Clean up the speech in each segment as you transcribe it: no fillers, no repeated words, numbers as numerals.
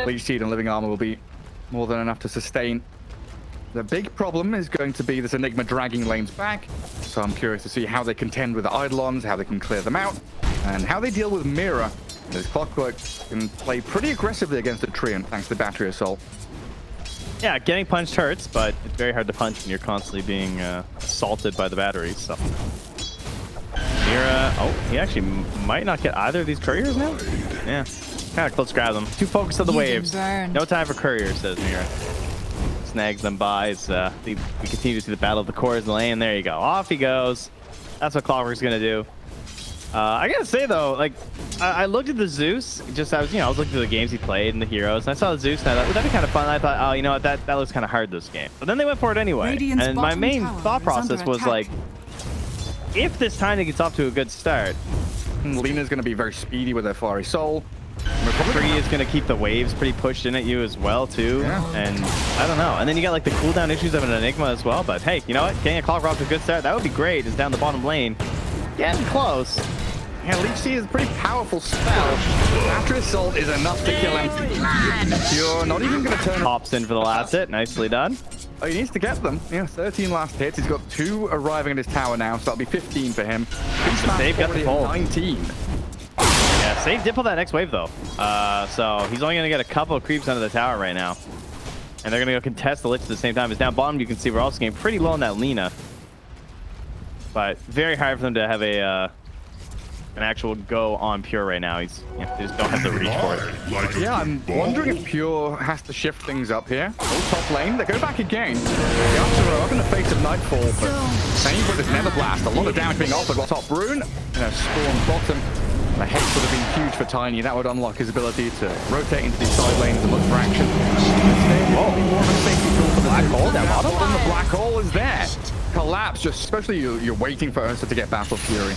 Leech Seed and Living Armor will be more than enough to sustain. The big problem is going to be this Enigma dragging lanes back, so I'm curious to see how they contend with the Eidolons, how they can clear them out, and how they deal with Mira. This Clockwork can play pretty aggressively against the Treant, thanks to the Battery Assault. Yeah, getting punched hurts, but it's very hard to punch when you're constantly being assaulted by the batteries. So Mira, oh, he actually might not get either of these couriers now. Yeah, kind of close grab them. Too focused on the waves. No time for couriers, says Mira. Snags them by. We continue to see the battle of the cores in the lane. There you go. Off he goes. That's what Clockwork's gonna do. I gotta say though, like I looked at the Zeus. I was looking through the games he played and the heroes, and I saw the Zeus, and I thought, that'd be kind of fun. And I thought, oh, you know what, that looks kind of hard this game. But then they went for it anyway. Radiant's and my main tower thought process was attack. like, if this timing gets off to a good start, Lina's going to be very speedy with her Fiery Soul. Free is going to keep the waves pretty pushed in at you as well too. Yeah. And I don't know. And then you got like the cooldown issues of an Enigma as well. But hey, you know what? Getting a Clockwork off to a good start, that would be great. Is down the bottom lane. Getting close. Yeah, Leech Seed is a pretty powerful spell. Battery Assault is enough to kill him. You're not even going to turn. Pops in for the last hit. Nicely done. Oh, he needs to get them. Yeah, 13 last hits. He's got 2 arriving at his tower now, so that'll be 15 for him. Save got the pull. 19. Yeah, Save did pull that next wave though. So he's only going to get a couple of creeps under the tower right now. And they're going to go contest the Lich at the same time. As down bottom, you can see we're also getting pretty low on that Lina. But very hard for them to have an actual go on Pure right now. They just don't have the reach for it. Yeah, I'm wondering if Pure has to shift things up here. Oh, top lane. They go back again. YATORO up in the face of Nightfall, but same with this Nether Blast. A lot of damage being offered. Top rune and a Spawn bottom. The hex would have been huge for Tiny. That would unlock his ability to rotate into these side lanes and look for action. Whoa, more of a safety tool for the black hole down bottom. And the black hole is there. Collapse, just especially you're waiting for Ursa to get Battle Fury.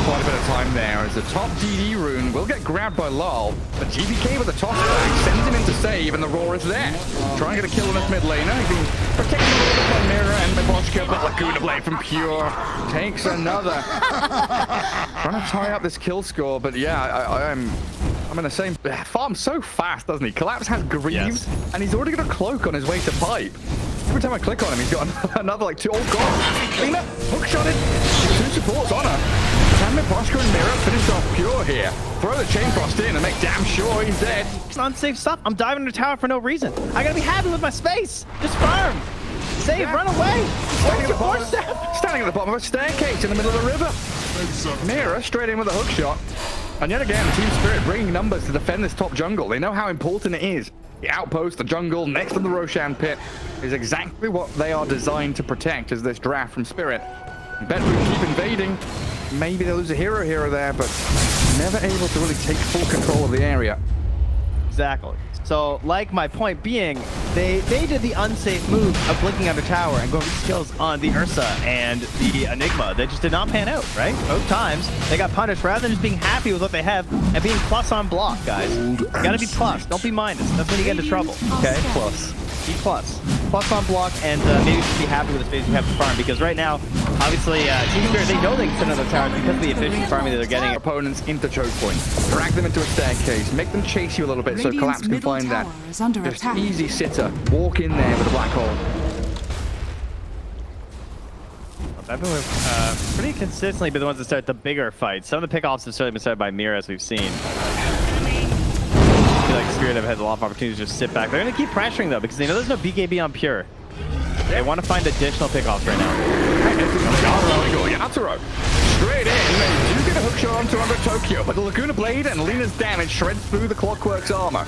Quite a bit of time there as the top DD rune will get grabbed by Lol, but GBK with the top flag sends him into save, and the Roar is there. Trying to get a kill on this mid laner. He's been protected a little bit by Mira and Miboshka, but Laguna Blade from Pure takes another. Trying to tie up this kill score, but yeah, I'm in the same. Farms so fast, doesn't he? Collapse has Greaves, and he's already got a cloak on his way to pipe. Every time I click on him, he's got another like 2. Oh god! Lina, hookshotted. 2 supports on her. Can Miboshka and Mira finish off Pure here? Throw the Chain Frost in and make damn sure he's dead. It's unsafe stuff. I'm diving into tower for no reason. I gotta be happy with my space. Just farm. Save, run away. Standing at the bottom of a staircase in the middle of the river. Mira straight in with a hook shot. And yet again, Team Spirit bringing numbers to defend this top jungle. They know how important it is. The outpost, the jungle, next to the Roshan pit is exactly what they are designed to protect as this draft from Spirit. BetBoom keep invading. Maybe they'll lose a hero here or there, but never able to really take full control of the area. Exactly. So, like my point being, they did the unsafe move of blinking under tower and going for skills on the Ursa and the Enigma. They just did not pan out, right? Both times, they got punished rather than just being happy with what they have and being plus on block, guys. You gotta be plus, don't be minus. That's when you get into trouble, okay? Plus. Be plus. Plus on block, and maybe just be happy with the space you have to farm, because right now, obviously, Team Spirit, they know they can send another tower because of the efficient farming that they're getting. Opponents into choke point, drag them into a staircase, make them chase you a little bit so Collapse can find that just easy sitter, walk in there with a black hole. BetBoom have pretty consistently been the ones that start the bigger fights. Some of the pickoffs have certainly been started by Mira, as we've seen. I feel like Spirit have had a lot of opportunities to just sit back. They're going to keep pressuring though, because they know there's no BKB on Pure. They want to find additional pickoffs right now. YATORO straight in. They do get a hook shot onto under Tokyo, but the Laguna Blade and Lina's damage shreds through the Clockwork's armor.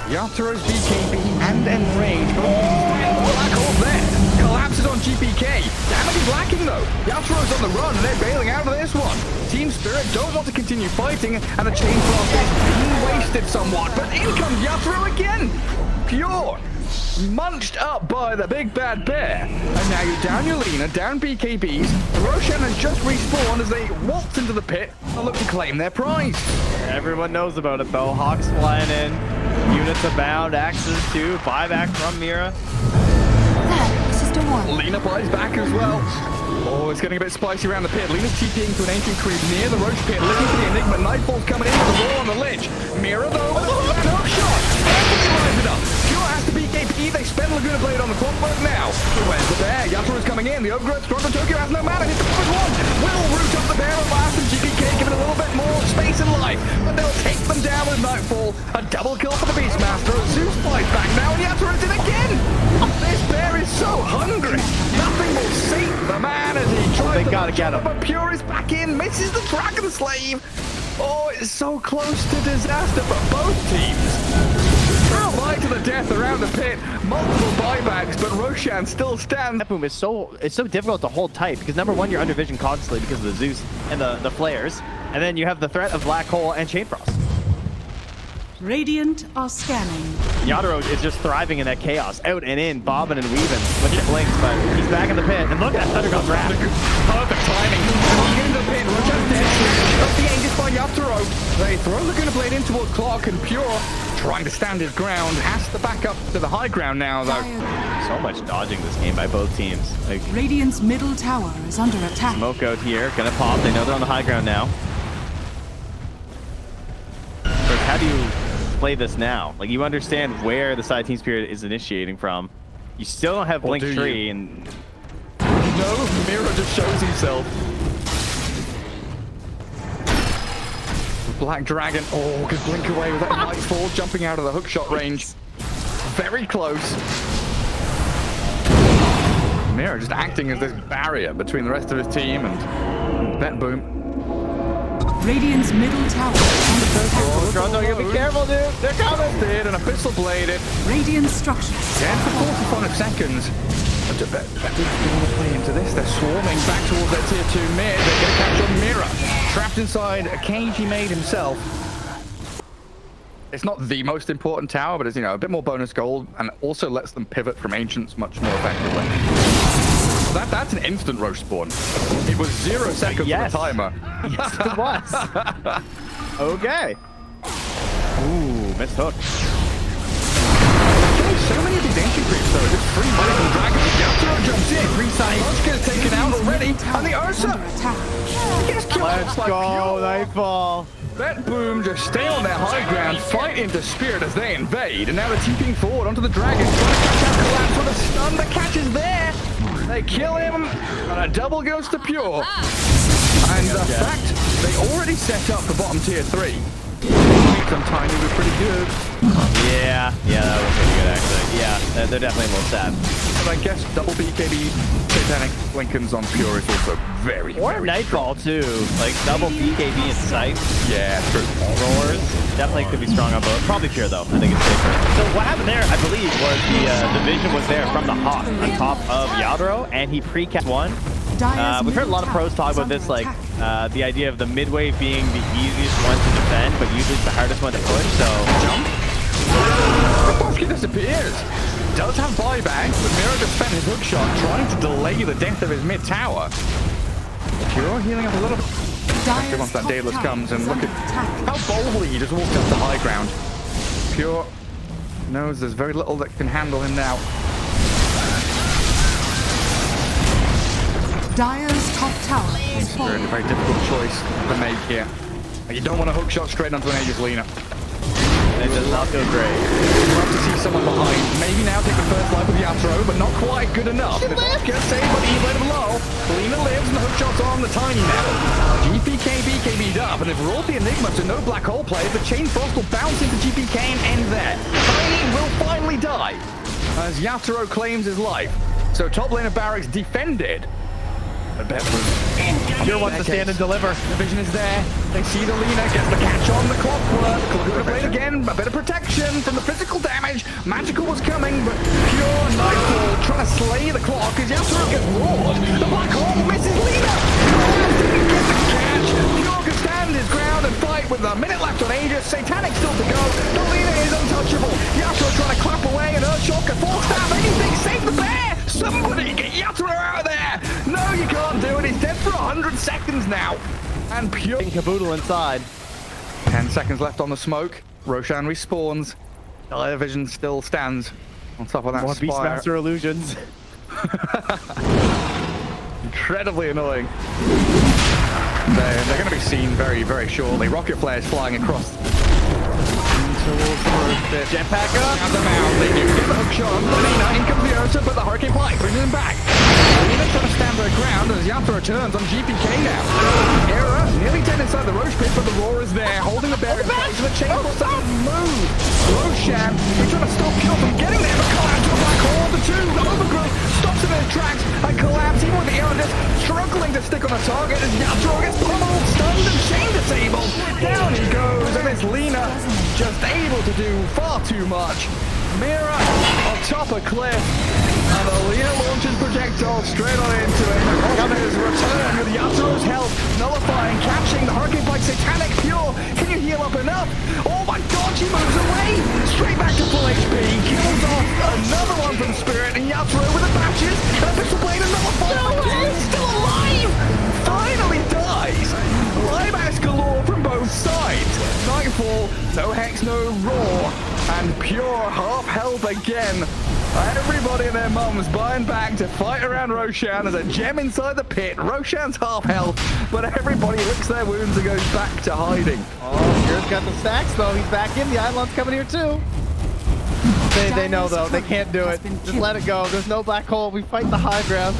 YATORO's BKB and Enrage both black hole there. Collapses on GPK. Damage is lacking though. YATORO's on the run and they're bailing out of this one. Team Spirit don't want to continue fighting, and the Chain Frost is being wasted somewhat, but in comes YATORO again. Pure. Munched up by the big bad bear. And now you're down your Lina, down BKBs. The Roshan has just respawned as they waltz into the pit and look to claim their prize. Everyone knows about it though. Hawks flying in, units abound, axes too, buyback from Mira. Lina buys back as well. Oh, it's getting a bit spicy around the pit. Lina's TPing to an ancient creep near the Roach pit, looking for the Enigma. Nightfall's coming in with the roar on the ledge. Mira though with a hook shot. lines it up. Pure has to beat KP. They spend Laguna Blade on the clockwork now. Where's the bear? YATORO's coming in. The Ogre strong to Tokyo has no mana. Hits the first one. Will root up the bear at last, and GPK give it a little bit more space and life. But they'll take them down with Nightfall. A double kill for the Beastmaster. Zeus fights back now, and YATORO did again. This bear is so hungry. Nothing will save the man as he tries to get him. But Pure is back in, misses the Dragon Slave. Oh, it's so close to disaster for both teams. Fight to the death around the pit. Multiple buybacks, but Roshan still stands. BetBoom is so difficult to hold tight because number one, you're under vision constantly because of the Zeus and the flares, and then you have the threat of Black Hole and Chain Frost. Radiant are scanning. YATORO is just thriving in that chaos, out and in, bobbing and weaving with the blinks, but he's back in the pit. And look at that Thundergod's Wrath. Perfect timing. In the pit, Roshan's dead. Up the Aegis by YATORO. They throw Laguna Blade in towards Clark, and Pure, trying to stand his ground, has to back up to the high ground now, though. So much dodging this game by both teams. Like, Radiant's middle tower is under attack. smoke out here, gonna pop. They know they're on the high ground now. But how do you play this now? Like, you understand where the side team spirit is initiating from. You still don't have Blink Tree, and no, Mira just shows himself. Black Dragon, oh, could blink away with that Nightfall, jumping out of the hookshot range. Very close. Mira just acting as this barrier between the rest of his team and BetBoom. Radiant's middle tower under attack. you gotta be careful, dude. They're coming. Did an abyssal bladed. Radiant structures. 10 for 45 seconds. But BetBoom don't want to play into this. They're swarming back towards their tier 2 mid. They're going to catch on Mira. Trapped inside a cage he made himself. It's not the most important tower, but it's, you know, a bit more bonus gold and also lets them pivot from ancients much more effectively. That's an instant Roche spawn. It was 0 seconds on the timer. Yes, it was. Okay. Ooh, missed hook. So many of these ancient creeps, though. Just free money from dragons. YATORO jumps in. Lushka's taken out already. And the Ursa. Let's go, Nightfall. BetBoom just stay on their high ground, fight into Spirit as they invade, and now they're TPing forward onto the dragon, trying to catch out Collapse with a stun. The catch is there. They kill him, and a double goes to Pure. And the fact they already set up for bottom tier 3. Some tiny was pretty good. Yeah, that was pretty good actually. Yeah, they're definitely a little sad. But I guess double BKB Satanic Lincoln's on Pure is also very, or very Nightfall too. Like double BKB in sight. Yeah, true. Roars definitely could be strong on both. Probably Pure though. I think it's safer. So what happened there, I believe, was the vision was there from the Hawk on top of YATORO, and he pre-cast one. We've heard a lot of pros talk about this, like the idea of the mid wave being the easiest one to defend, but usually it's the hardest one to push. So jump. Bosky disappears. Does have buyback, but Mira just spent his hookshot trying to delay the death of his mid tower. Pure healing up a little bit. Especially once that Daedalus comes, and look at how boldly he just walked up the high ground. Pure knows there's very little that can handle him now. Dire's top tower is falling. A very difficult choice to make here. You don't want to hookshot straight onto an Aegis Lina. It does not feel great. You'd love to see someone behind. Maybe now take the first life with YATORO, but not quite good enough. It's gonna save, but he's let him low. Lina lives, and the hookshot's on the tiny now. GPK BKB'd up, and if we're all the Enigma to no black hole players, the Chain Frost will bounce into GPK and end there. Tiny will finally die as YATORO claims his life. So top lane of Barracks defended. Pure wants to stand and deliver. The vision is there. They see the Lina, gets the catch on the clockwork. Laguna Blade again, a bit of protection from the physical damage. Magical was coming, but Pure Nightfall trying to slay the clock as YATORO gets roared. The black hole misses Lina. Didn't get the catch. Pure can stand his ground and fight with a minute left on Aegis. Satanic still to go. The Lina is untouchable. YATORO trying to clap away, and Earthshock can full stab anything. Save the bear. Somebody get YATORO out of there. No, you can't do it. He's dead for 100 seconds now. And Pure Caboodle inside. 10 seconds left on the smoke. Roshan respawns. The vision still stands on top of that More spire. Beastmaster illusions. Incredibly annoying. They're going to be seen very, very shortly. Rocket flares flying across Jetpack up. Out the mouth, they do get the hook shot on Lina. In comes the Ursa, but the Hurricane Blight brings him back. Lina trying to stand their ground as YATORO returns on GPK now. Era nearly dead inside the Roche pit, but the Roar is there, holding the bear in place. The chainsaw doesn't move. Roshan, he's trying to stop Kill from getting there, but collapse to a black hole. The two, the overgrowth stops him in his tracks and collapse. Even with the Era just struggling to stick on a target as YATORO gets pummeled, stunned, and chain disabled. Down he goes, and it's Lina just able to do far too much. Mira on top of cliff, and the Lina launches projectile straight on into it. Gunners return with YATORO's health, nullifying, catching the Hurricane Blight Satanic Pure. Can you heal up enough? Oh my god, she moves away! Straight back to full HP, kills off another one from Spirit, and YATORO with the batches, and Pistol Blade and nullify. He's still alive! Finally dies! Live galore from both sides. Nightfall, no Hex, no Roar, and Pure half health again. Everybody and their mums buying back to fight around Roshan as a gem inside the pit. Roshan's half health, but everybody licks their wounds and goes back to hiding. Oh, Pierre's got the stacks though. He's back in. The Eidolon's coming here too. They know though. They can't do it. Just let it go. There's no black hole. We fight the high ground.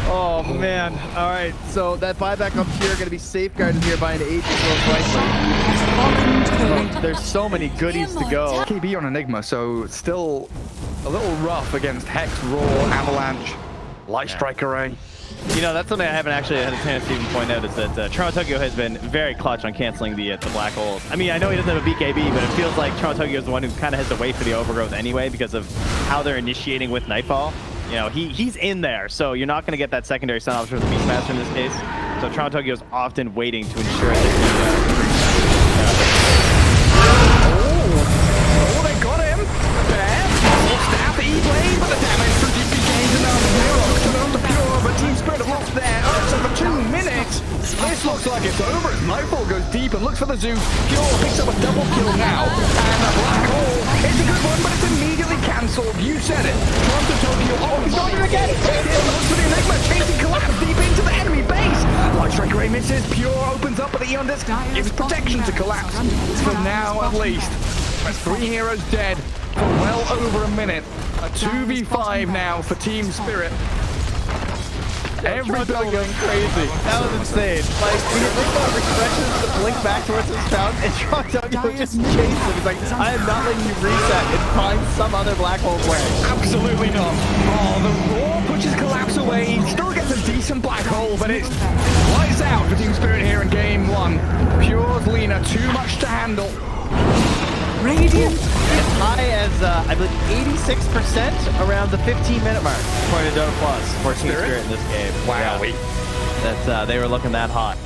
Oh man. All right. So that buyback up here going to be safeguarded here by an 8 rifle. There's so many goodies to go. KB on Enigma, so still a little rough against Hex, Roar, Avalanche, Light Strike Array. You know, that's something I haven't actually had a chance to even point out is that Toronto Tokyo has been very clutch on canceling the black holes. I mean, I know he doesn't have a BKB, but it feels like Toronto Tokyo is the one who kind of has to wait for the overgrowth anyway because of how they're initiating with Nightfall. You know, he's in there, so you're not going to get that secondary stun option with the Beastmaster in this case. So Toronto Tokyo is often waiting to ensure that Oh, they got him. Bear, stab the E-Blade, but the damage from GPK is enough. Neurons turn on the Pure, but Team Spirit have lost there. So for 2 minutes, this looks like it's over as Nightfall goes deep and looks for the Zeus. Pure picks up a double kill now, and a black hole. It's a good one, but it's immediately cancelled. You said it. Toronto Tokyo. Oh, he's got it again. Looks for the Enigma, chasing collapse deep into the enemy base. Light Strike Ray misses. Pure opens up, but the Eon Disc gives protection to collapse for now at least. 3 heroes dead for well over a minute. A 2v5 now for Team Spirit. Every building crazy. That was insane. Like, when you think about refreshes to blink back towards his town, and Toronto just chases him. He's like, I am not letting you reset and find some other black hole way. Absolutely not. Oh, the Roar pushes collapse away. He still gets a decent black hole, but it's lights out for Team Spirit here in game 1. Pure's Lina, too much to handle. Radiant. As high as, I believe, 86% around the 15-minute mark, according to Dota Plus, for Team Spirit in this game. Wow. Yeah. They were looking that hot.